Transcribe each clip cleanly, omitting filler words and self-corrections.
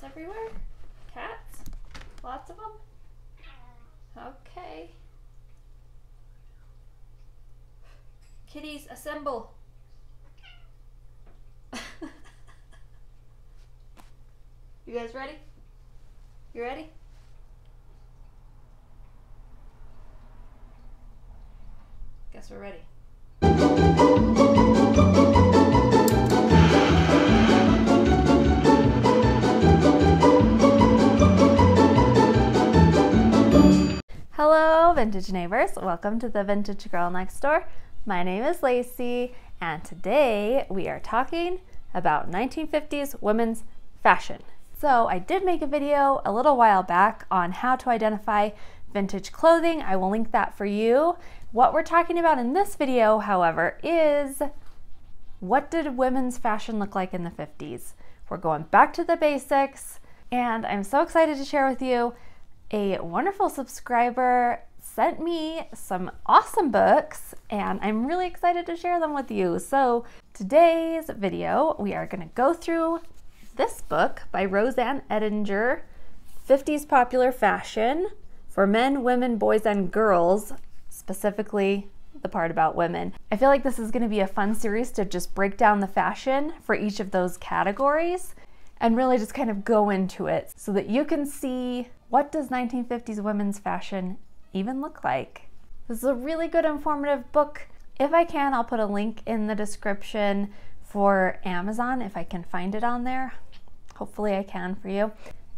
everywhere? Cats? Lots of them? Okay. Kitties, assemble. You guys ready? You ready? Guess we're ready. Hello, vintage neighbors. Welcome to the Vintage Girl Next Door. My name is Laci, and today we are talking about 1950s women's fashion. So I did make a video a little while back on how to identify vintage clothing. I will link that for you. What we're talking about in this video, however, is what did women's fashion look like in the 50s? We're going back to the basics, and I'm so excited to share with you. A wonderful subscriber sent me some awesome books, and I'm really excited to share them with you. So today's video, we are going to go through this book by Roseanne Edinger, 50s Popular Fashion for Men, Women, Boys, and Girls, specifically the part about women. I feel like this is going to be a fun series to just break down the fashion for each of those categories and really just kind of go into it so that you can see what does 1950s women's fashion even look like. This is a really good informative book. If I can, I'll put a link in the description for Amazon if I can find it on there. Hopefully I can for you.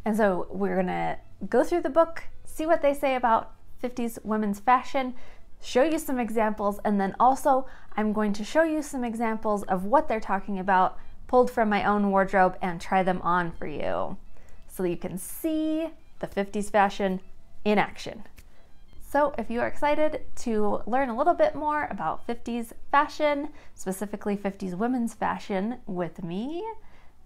And so we're gonna go through the book, see what they say about 50s women's fashion, show you some examples, and then also I'm going to show you some examples of what they're talking about pulled from my own wardrobe and try them on for you so that you can see the 50s fashion in action. So if you are excited to learn a little bit more about 50s fashion, specifically 50s women's fashion with me,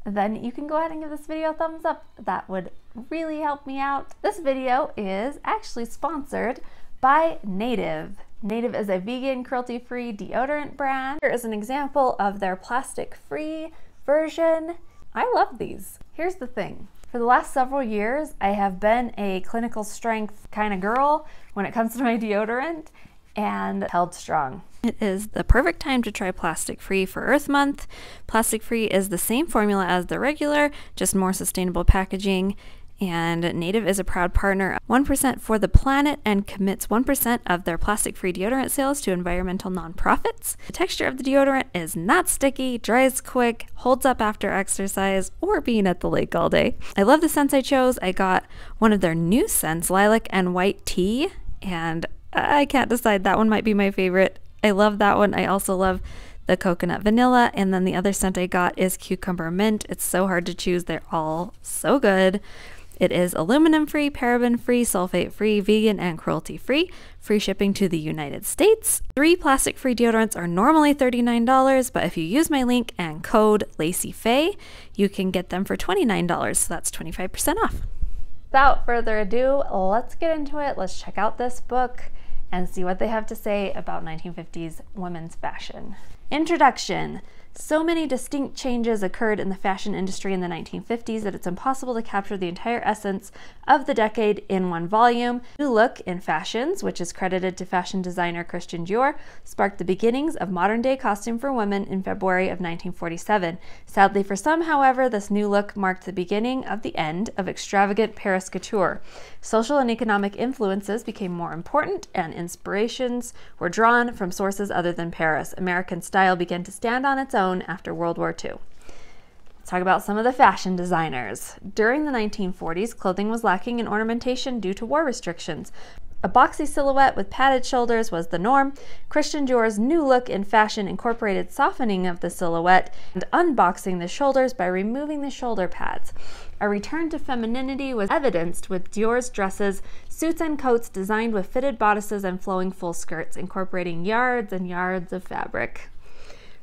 then you can go ahead and give this video a thumbs up. That would really help me out. This video is actually sponsored by Native. Native is a vegan, cruelty-free deodorant brand. Here is an example of their plastic-free version. I love these. Here's the thing. For the last several years, I have been a clinical strength kind of girl when it comes to my deodorant and held strong. It is the perfect time to try plastic-free for Earth Month. Plastic-free is the same formula as the regular, just more sustainable packaging. And Native is a proud partner of 1% for the Planet and commits 1% of their plastic-free deodorant sales to environmental nonprofits. The texture of the deodorant is not sticky, dries quick, holds up after exercise or being at the lake all day. I love the scents I chose. I got one of their new scents, Lilac and White Tea, and I can't decide. That one might be my favorite. I love that one. I also love the Coconut Vanilla, and then the other scent I got is Cucumber Mint. It's so hard to choose. They're all so good. It is aluminum-free, paraben-free, sulfate-free, vegan, and cruelty-free. Free shipping to the United States. 3 plastic-free deodorants are normally $39, but if you use my link and code Laci Fay, you can get them for $29, so that's 25% off. Without further ado, let's get into it. Let's check out this book and see what they have to say about 1950s women's fashion. Introduction. So many distinct changes occurred in the fashion industry in the 1950s that it's impossible to capture the entire essence of the decade in one volume. New look in fashions, which is credited to fashion designer Christian Dior, sparked the beginnings of modern-day costume for women in February of 1947. Sadly for some, however, this new look marked the beginning of the end of extravagant Paris couture. Social and economic influences became more important, and inspirations were drawn from sources other than Paris. American style began to stand on its own after World War II. Let's talk about some of the fashion designers. During the 1940s, clothing was lacking in ornamentation due to war restrictions. A boxy silhouette with padded shoulders was the norm. Christian Dior's new look in fashion incorporated softening of the silhouette and unboxing the shoulders by removing the shoulder pads. A return to femininity was evidenced with Dior's dresses, suits, and coats designed with fitted bodices and flowing full skirts, incorporating yards and yards of fabric.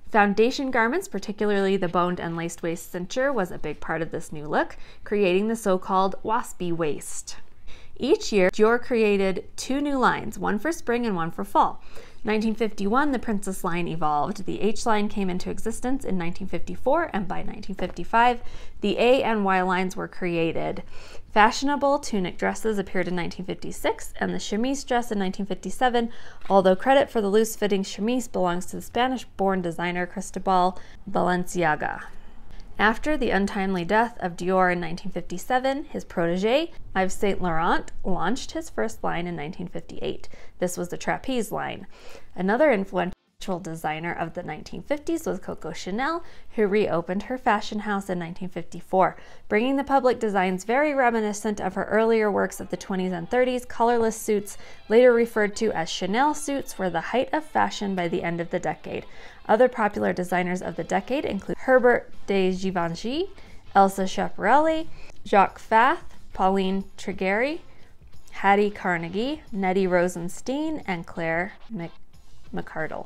Foundation garments, particularly the boned and laced waist cincher, was a big part of this new look, creating the so-called waspy waist. Each year, Dior created 2 new lines, one for spring and one for fall. 1951, the Princess line evolved. The H line came into existence in 1954, and by 1955, the A and Y lines were created. Fashionable tunic dresses appeared in 1956, and the chemise dress in 1957, although credit for the loose-fitting chemise belongs to the Spanish-born designer Cristobal Balenciaga. After the untimely death of Dior in 1957, his protege, Yves Saint Laurent, launched his first line in 1958. This was the trapeze line. Another influential designer of the 1950s was Coco Chanel, who reopened her fashion house in 1954, bringing the public designs very reminiscent of her earlier works of the 20s and 30s. Colorless suits, later referred to as Chanel suits, were the height of fashion by the end of the decade. Other popular designers of the decade include Herbert de Givenchy, Elsa Schiaparelli, Jacques Fath, Pauline Trigeri, Hattie Carnegie, Nettie Rosenstein, and Claire McCardle.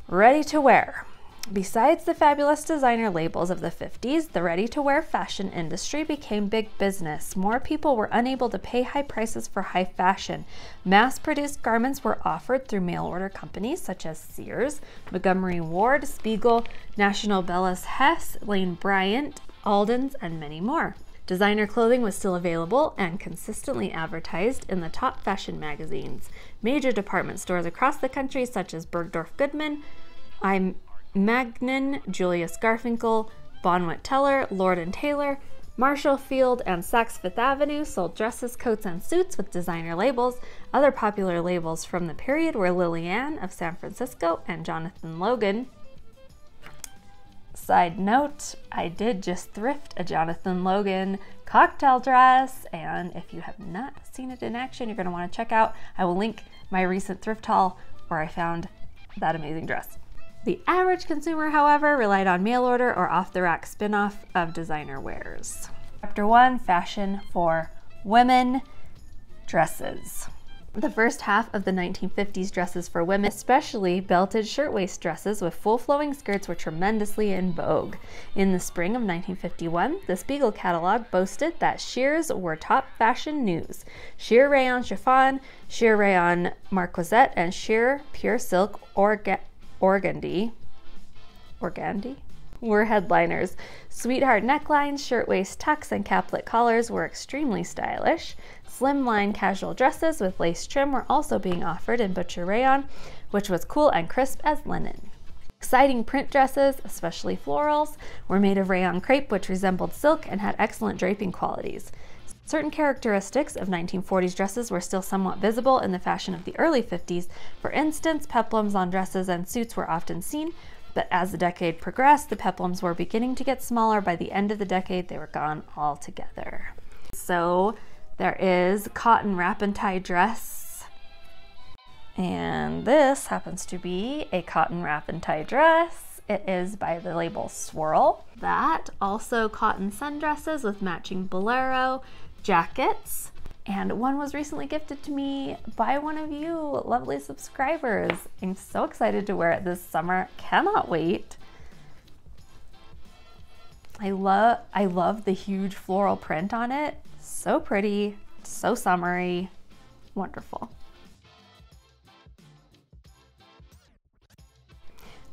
Ready to wear. Besides the fabulous designer labels of the 50s, the ready-to-wear fashion industry became big business. More people were unable to pay high prices for high fashion. Mass-produced garments were offered through mail-order companies such as Sears, Montgomery Ward, Spiegel, National Bellas Hess, Lane Bryant, Alden's, and many more. Designer clothing was still available and consistently advertised in the top fashion magazines. Major department stores across the country such as Bergdorf Goodman, Magnin, Julius Garfinkel, Bonwit Teller, Lord & Taylor, Marshall Field, and Saks Fifth Avenue sold dresses, coats, and suits with designer labels. Other popular labels from the period were Lillian of San Francisco and Jonathan Logan. Side note, I did just thrift a Jonathan Logan cocktail dress, and if you have not seen it in action, you're going to want to check out. I will link my recent thrift haul where I found that amazing dress. The average consumer, however, relied on mail order or off-the-rack spin-off of designer wares. Chapter 1, Fashion for Women, Dresses. The first half of the 1950s dresses for women, especially belted shirtwaist dresses with full flowing skirts, were tremendously in vogue. In the spring of 1951, the Spiegel catalog boasted that sheers were top fashion news. Sheer rayon chiffon, sheer rayon marquisette, and sheer pure silk organdy were headliners. Sweetheart necklines, shirtwaist tucks, and caplet collars were extremely stylish. Slimline casual dresses with lace trim were also being offered in butcher rayon, which was cool and crisp as linen. Exciting print dresses, especially florals, were made of rayon crepe, which resembled silk and had excellent draping qualities. Certain characteristics of 1940s dresses were still somewhat visible in the fashion of the early 50s. For instance, peplums on dresses and suits were often seen, but as the decade progressed, the peplums were beginning to get smaller. By the end of the decade, they were gone altogether. So there is cotton wrap and tie dress, and this happens to be a cotton wrap and tie dress. It is by the label Whirl. That also cotton sundresses with matching bolero jackets, and one was recently gifted to me by one of you lovely subscribers. I'm so excited to wear it this summer. Cannot wait. I love the huge floral print on it. So pretty, so summery, wonderful.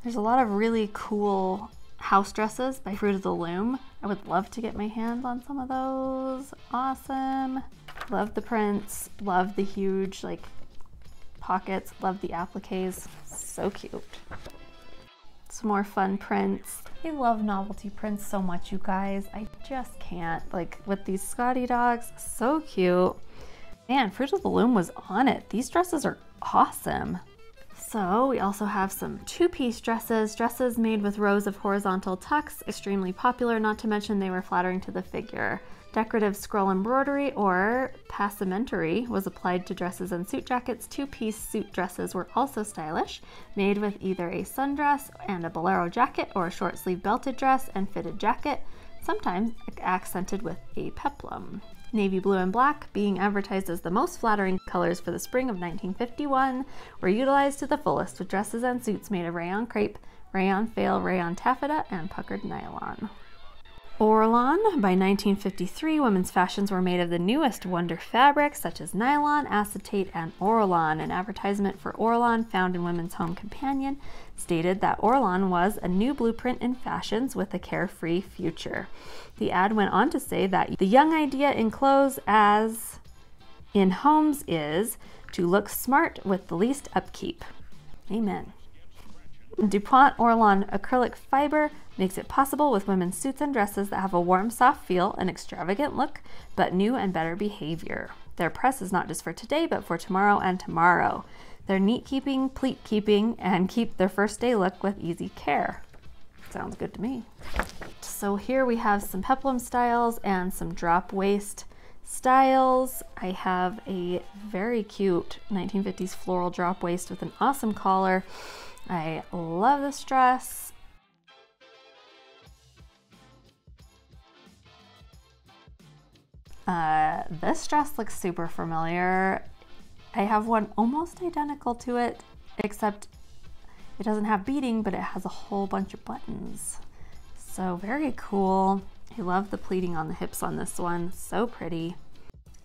There's a lot of really cool house dresses by Fruit of the Loom. I would love to get my hands on some of those. Awesome. Love the prints, love the huge like pockets, love the appliques. So cute. Some more fun prints. I love novelty prints so much, you guys. I just can't. Like with these Scotty dogs, so cute. Man, Fruit of the Loom was on it. These dresses are awesome. So we also have some two-piece dresses made with rows of horizontal tucks, extremely popular, not to mention they were flattering to the figure. Decorative scroll embroidery or passementerie was applied to dresses and suit jackets. Two-piece suit dresses were also stylish, made with either a sundress and a bolero jacket or a short-sleeve belted dress and fitted jacket, sometimes accented with a peplum. Navy blue and black, being advertised as the most flattering colors for the spring of 1951, were utilized to the fullest with dresses and suits made of rayon crepe, rayon fail, rayon taffeta, and puckered nylon. Orlan. By 1953, women's fashions were made of the newest wonder fabrics such as nylon, acetate, and Orlan. An advertisement for Orlan found in Women's Home Companion stated that Orlan was a new blueprint in fashions with a carefree future. The ad went on to say that the young idea in clothes as in homes is to look smart with the least upkeep. Amen. DuPont Orlan acrylic fiber makes it possible with women's suits and dresses that have a warm, soft feel, an extravagant look, but new and better behavior. Their press is not just for today, but for tomorrow and tomorrow. They're neat keeping, pleat keeping, and keep their first day look with easy care. Sounds good to me. So here we have some peplum styles and some drop waist styles. I have a very cute 1950s floral drop waist with an awesome collar. I love this dress. This dress looks super familiar. I have one almost identical to it, except it doesn't have beading, but it has a whole bunch of buttons. So very cool. I love the pleating on the hips on this one. So pretty.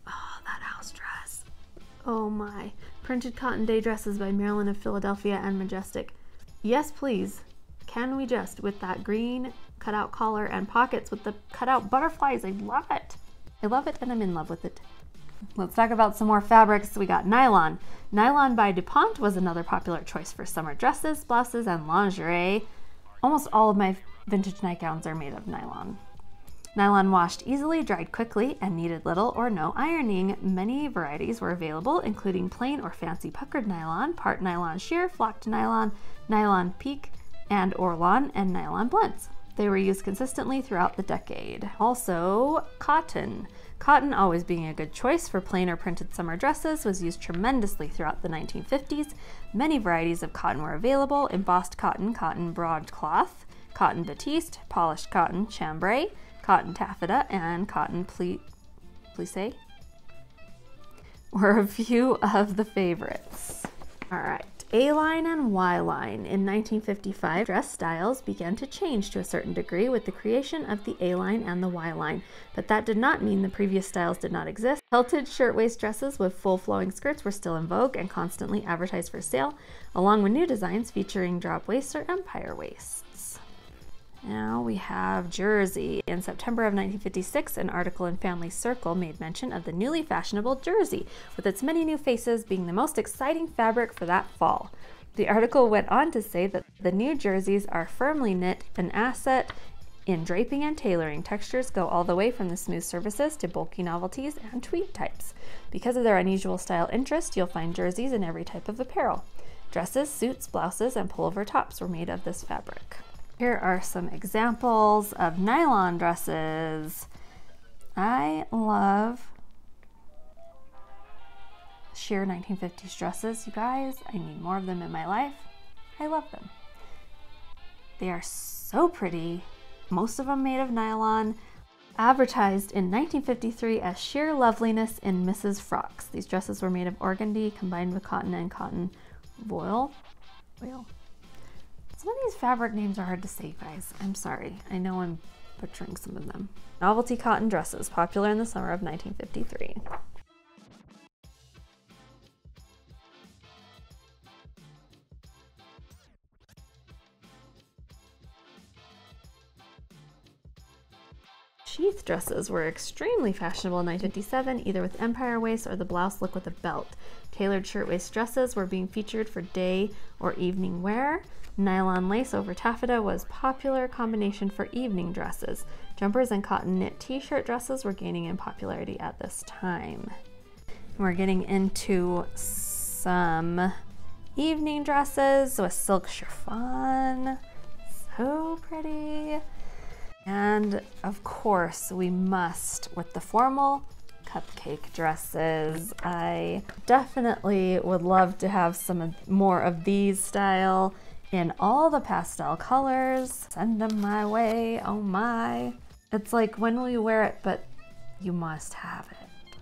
Oh, that house dress. Oh my. Printed cotton day dresses by Marilyn of Philadelphia and Majestic. Yes, please. Can we just, with that green cutout collar and pockets with the cutout butterflies. I love it. I love it and I'm in love with it. Let's talk about some more fabrics. We got nylon. Nylon by DuPont was another popular choice for summer dresses, blouses, and lingerie. Almost all of my vintage nightgowns are made of nylon. Nylon washed easily, dried quickly, and needed little or no ironing. Many varieties were available, including plain or fancy puckered nylon, part nylon sheer, flocked nylon, nylon peak, and Orlan, and nylon blends. They were used consistently throughout the decade. Also, cotton. Cotton, always being a good choice for plain or printed summer dresses, was used tremendously throughout the 1950s. Many varieties of cotton were available: embossed cotton, cotton broadcloth, cotton batiste, polished cotton, chambray, cotton taffeta, and cotton plissé were a few of the favorites. All right, A-line and Y-line. In 1955, dress styles began to change to a certain degree with the creation of the A-line and the Y-line, but that did not mean the previous styles did not exist. Hilted shirtwaist dresses with full flowing skirts were still in vogue and constantly advertised for sale, along with new designs featuring drop waists or empire waists. Now we have jersey. In September of 1956, an article in Family Circle made mention of the newly fashionable jersey, with its many new faces being the most exciting fabric for that fall. The article went on to say that the new jerseys are firmly knit, an asset in draping and tailoring. Textures go all the way from the smooth surfaces to bulky novelties and tweed types. Because of their unusual style interest, you'll find jerseys in every type of apparel. Dresses, suits, blouses, and pullover tops were made of this fabric. Here are some examples of nylon dresses. I love sheer 1950s dresses, you guys. I need more of them in my life. I love them. They are so pretty. Most of them made of nylon. Advertised in 1953 as sheer loveliness in Mrs. Frocks. These dresses were made of organdy combined with cotton and cotton voile. Some of these fabric names are hard to say, guys. I'm sorry. I know I'm butchering some of them. Novelty cotton dresses, popular in the summer of 1953. Sheath dresses were extremely fashionable in 1957, either with empire waist or the blouse look with a belt. Tailored shirtwaist dresses were being featured for day or evening wear. Nylon lace over taffeta was a popular combination for evening dresses. Jumpers and cotton knit t-shirt dresses were gaining in popularity at this time. We're getting into some evening dresses with silk chiffon. So pretty. And of course we must with the formal cupcake dresses. I definitely would love to have some more of these style in all the pastel colors. Send them my way. Oh my. It's like, when will you wear it? But you must have it.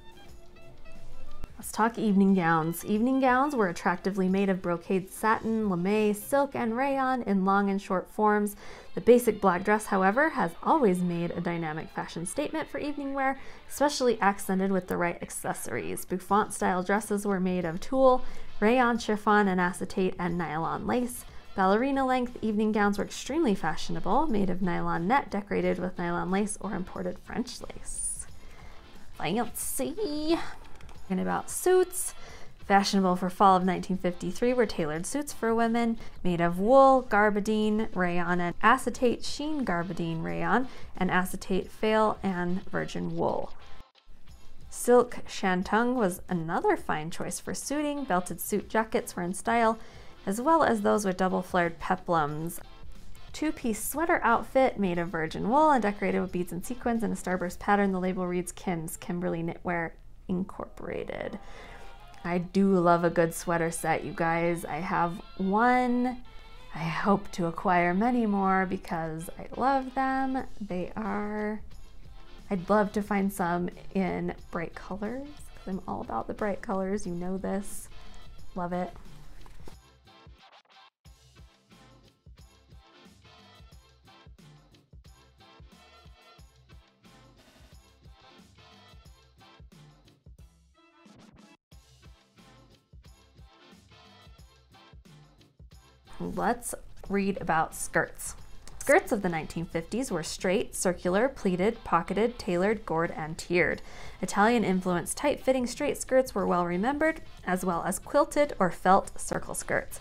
Let's talk evening gowns. Evening gowns were attractively made of brocade satin, lame, silk, and rayon in long and short forms. The basic black dress, however, has always made a dynamic fashion statement for evening wear, especially accented with the right accessories. Bouffant-style dresses were made of tulle, rayon, chiffon, and acetate, and nylon lace. Ballerina-length evening gowns were extremely fashionable, made of nylon net decorated with nylon lace or imported French lace. Fancy! Talking about suits. Fashionable for fall of 1953 were tailored suits for women made of wool, gabardine, rayon, and acetate, sheen gabardine, rayon, and acetate, fail, and virgin wool. Silk shantung was another fine choice for suiting. Belted suit jackets were in style, as well as those with double flared peplums. Two-piece sweater outfit made of virgin wool and decorated with beads and sequins in a starburst pattern. The label reads Kim's, Kimberly Knitwear Incorporated. I do love a good sweater set, you guys. I have one. I hope to acquire many more because I love them. I'd love to find some in bright colors because I'm all about the bright colors. You know this. Love it. Let's read about skirts. Skirts of the 1950s were straight, circular, pleated, pocketed, tailored, gored, and tiered. Italian-influenced tight-fitting straight skirts were well remembered, as well as quilted or felt circle skirts.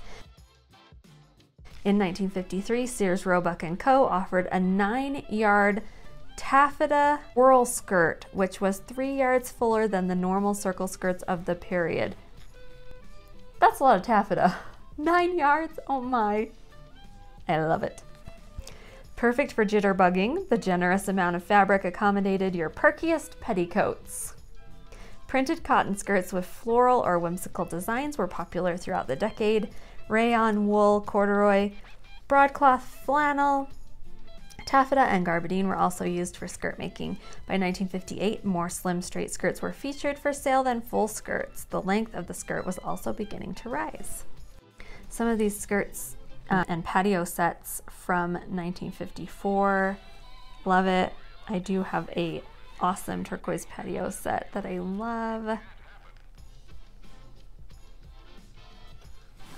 In 1953, Sears, Roebuck & Co. offered a 9-yard taffeta whirl skirt, which was 3 yards fuller than the normal circle skirts of the period. That's a lot of taffeta. 9 yards? Oh my. I love it. Perfect for jitterbugging, the generous amount of fabric accommodated your perkiest petticoats. Printed cotton skirts with floral or whimsical designs were popular throughout the decade. Rayon, wool, corduroy, broadcloth, flannel, taffeta, and gabardine were also used for skirt making. By 1958, more slim straight skirts were featured for sale than full skirts. The length of the skirt was also beginning to rise. Some of these skirts and patio sets from 1954. Love it. I do have a awesome turquoise patio set that I love.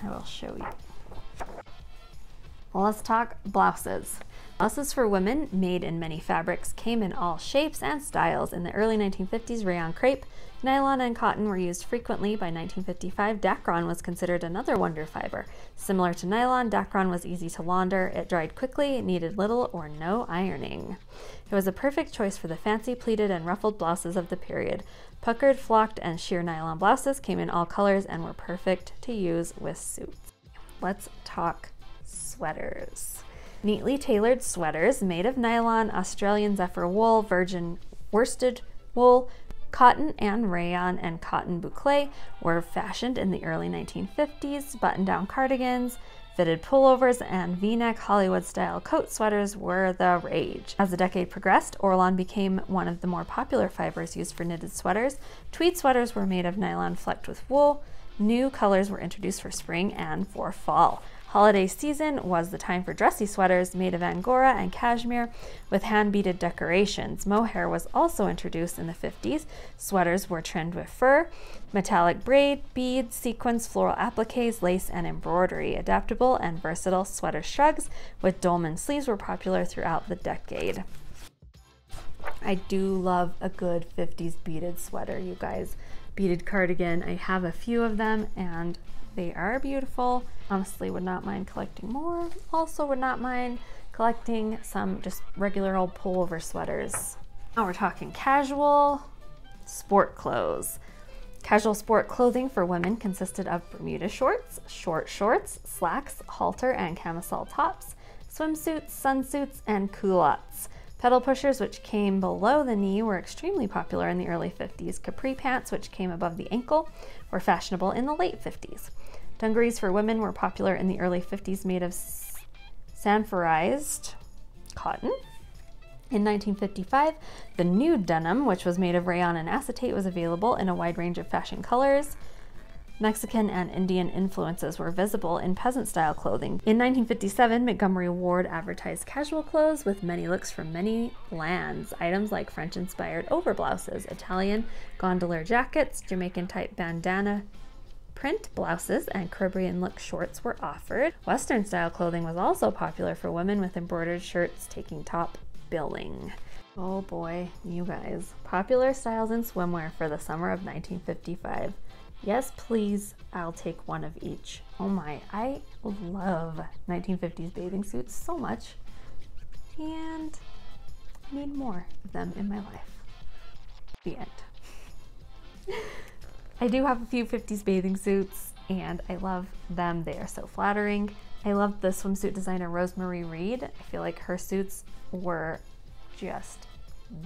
I will show you. Well, let's talk blouses. Blouses for women, made in many fabrics, came in all shapes and styles. In the early 1950s, rayon crepe, nylon, and cotton were used frequently. By 1955, dacron was considered another wonder fiber. Similar to nylon, dacron was easy to launder. It dried quickly, needed little or no ironing. It was a perfect choice for the fancy pleated and ruffled blouses of the period. Puckered, flocked, and sheer nylon blouses came in all colors and were perfect to use with suits. Let's talk sweaters. Neatly tailored sweaters made of nylon, Australian zephyr wool, virgin worsted wool, cotton and rayon, and cotton boucle were fashioned in the early 1950s. Button-down cardigans, fitted pullovers, and V-neck Hollywood-style coat sweaters were the rage. As the decade progressed, Orlon became one of the more popular fibers used for knitted sweaters. Tweed sweaters were made of nylon flecked with wool. New colors were introduced for spring and for fall. Holiday season was the time for dressy sweaters made of angora and cashmere with hand-beaded decorations. Mohair was also introduced in the 50s. Sweaters were trimmed with fur, metallic braid, beads, sequins, floral appliques, lace, and embroidery. Adaptable and versatile sweater shrugs with dolman sleeves were popular throughout the decade. I do love a good 50s beaded sweater, you guys. Beaded cardigan, I have a few of them and they are beautiful. Honestly, would not mind collecting more. Also would not mind collecting some just regular old pullover sweaters. Now we're talking casual sport clothes. Casual sport clothing for women consisted of Bermuda shorts, short shorts, slacks, halter and camisole tops, swimsuits, sunsuits, and culottes. Pedal pushers, which came below the knee, were extremely popular in the early 50s. Capri pants, which came above the ankle, were fashionable in the late 50s. Dungarees for women were popular in the early 50s, made of sanforized cotton. In 1955, the nude denim, which was made of rayon and acetate, was available in a wide range of fashion colors. Mexican and Indian influences were visible in peasant-style clothing. In 1957, Montgomery Ward advertised casual clothes with many looks from many lands. Items like French-inspired overblouses, Italian gondolier jackets, Jamaican-type bandana print blouses, and Caribbean-look shorts were offered. Western-style clothing was also popular for women, with embroidered shirts taking top billing. Oh boy, you guys. Popular styles in swimwear for the summer of 1955. Yes, please, I'll take one of each. Oh my, I love 1950s bathing suits so much, and I need more of them in my life. The end. I do have a few 50s bathing suits, and I love them. They are so flattering. I love the swimsuit designer Rosemary Reed. I feel like her suits were just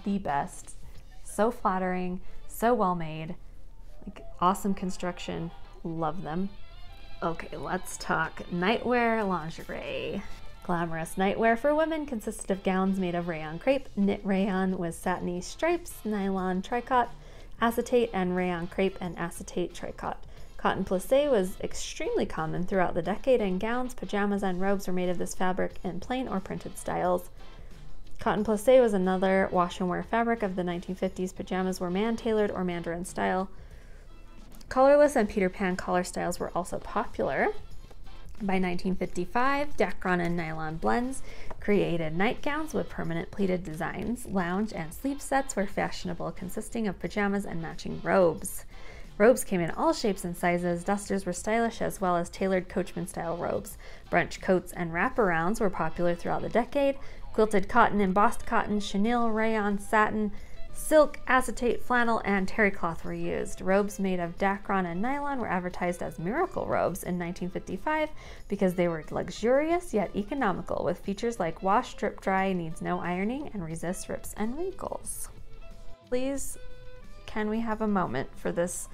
the best. So flattering, so well made. Awesome construction, love them. Okay, let's talk nightwear lingerie. Glamorous nightwear for women consisted of gowns made of rayon crepe, knit rayon with satiny stripes, nylon tricot, acetate, and rayon crepe and acetate tricot. Cotton plissé was extremely common throughout the decade, and gowns, pajamas, and robes were made of this fabric in plain or printed styles. Cotton plissé was another wash and wear fabric of the 1950s. Pajamas were man-tailored or mandarin style. Collarless and Peter Pan collar styles were also popular. By 1955, Dacron and nylon blends created nightgowns with permanent pleated designs. Lounge and sleep sets were fashionable, consisting of pajamas and matching robes. Robes came in all shapes and sizes. Dusters were stylish, as well as tailored coachman-style robes. Brunch coats and wraparounds were popular throughout the decade. Quilted cotton, embossed cotton, chenille, rayon, satin, silk, acetate, flannel, and terry cloth were used. Robes made of Dacron and nylon were advertised as miracle robes in 1955 because they were luxurious yet economical, with features like wash, drip dry, needs no ironing, and resists rips and wrinkles. Please, can we have a moment for this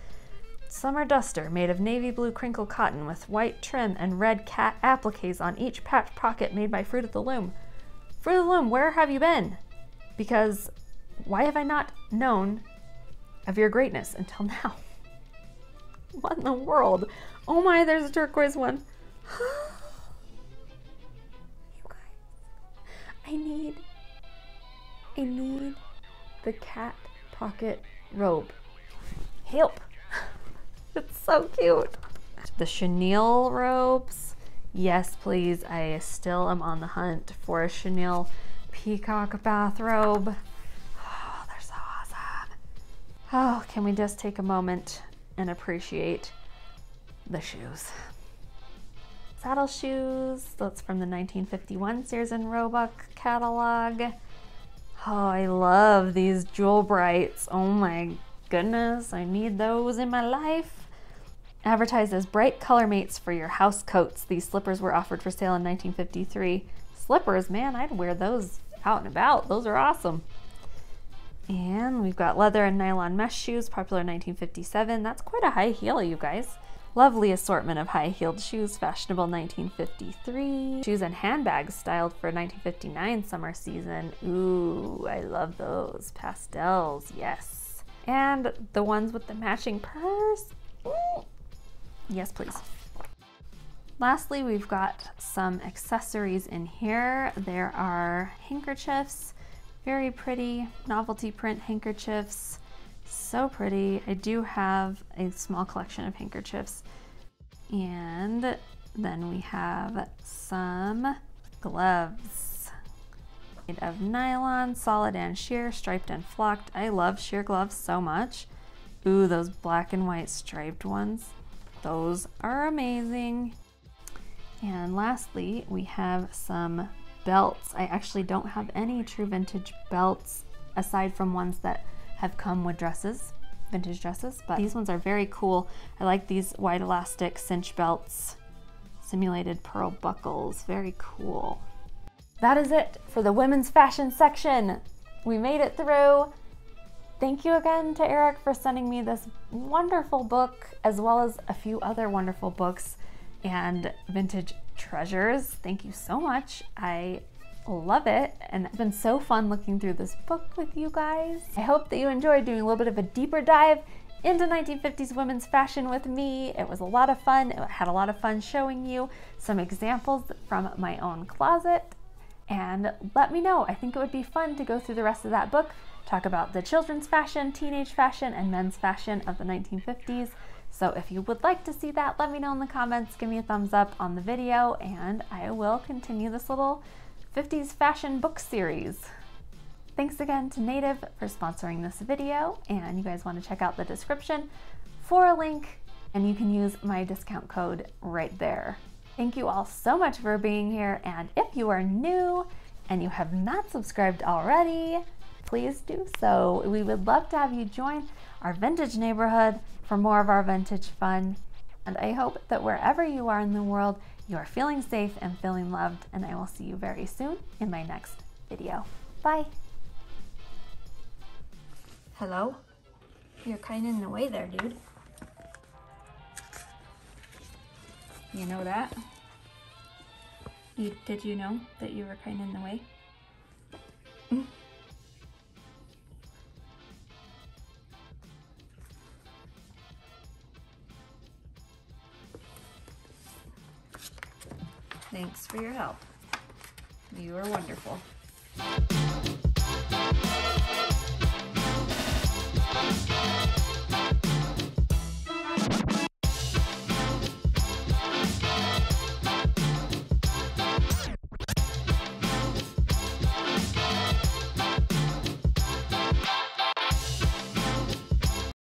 summer duster made of navy blue crinkle cotton with white trim and red cat appliques on each patch pocket, made by Fruit of the Loom. Fruit of the Loom, where have you been? Because why have I not known of your greatness until now? What in the world? Oh my, there's a turquoise one. You guys, I need the cat pocket robe. Help. It's so cute. The chenille robes. Yes, please. I still am on the hunt for a chenille peacock bathrobe. Oh, can we just take a moment and appreciate the shoes? Saddle shoes, that's from the 1951 Sears and Roebuck catalog. Oh, I love these Jewel Brights. Oh my goodness, I need those in my life. Advertised as bright color mates for your house coats, these slippers were offered for sale in 1953. Slippers, man, I'd wear those out and about. Those are awesome. And we've got leather and nylon mesh shoes, popular in 1957. That's quite a high heel, you guys. Lovely assortment of high-heeled shoes, fashionable 1953. Shoes and handbags styled for 1959 summer season. Ooh, I love those. Pastels, yes. And the ones with the matching purse. Ooh. Yes, please. Lastly, we've got some accessories in here. There are handkerchiefs. Very pretty novelty print handkerchiefs. So pretty. I do have a small collection of handkerchiefs. And then we have some gloves made of nylon, solid and sheer, striped and flocked. I love sheer gloves so much. Ooh, those black and white striped ones. Those are amazing. And lastly, we have some belts. I actually don't have any true vintage belts aside from ones that have come with dresses, vintage dresses, but these ones are very cool. I like these wide elastic cinch belts, simulated pearl buckles, very cool. That is it for the women's fashion section. We made it through. Thank you again to Eric for sending me this wonderful book, as well as a few other wonderful books and vintage treasures. Thank you so much. I love it, and it's been so fun looking through this book with you guys. I hope that you enjoyed doing a little bit of a deeper dive into 1950s women's fashion with me. It was a lot of fun. I had a lot of fun showing you some examples from my own closet. And let me know, I think it would be fun to go through the rest of that book, talk about the children's fashion, teenage fashion, and men's fashion of the 1950s. So if you would like to see that, let me know in the comments, give me a thumbs up on the video, and I will continue this little 50s fashion book series. Thanks again to Native for sponsoring this video, and you guys want to check out the description for a link, and you can use my discount code right there. Thank you all so much for being here, and if you are new and you have not subscribed already, please do so. We would love to have you join our vintage neighborhood for more of our vintage fun. And I hope that wherever you are in the world, you are feeling safe and feeling loved, and I will see you very soon in my next video. Bye. Hello? You're kind of in the way there, dude. You know that? Did you know that you were kind of in the way? Thanks for your help. You are wonderful.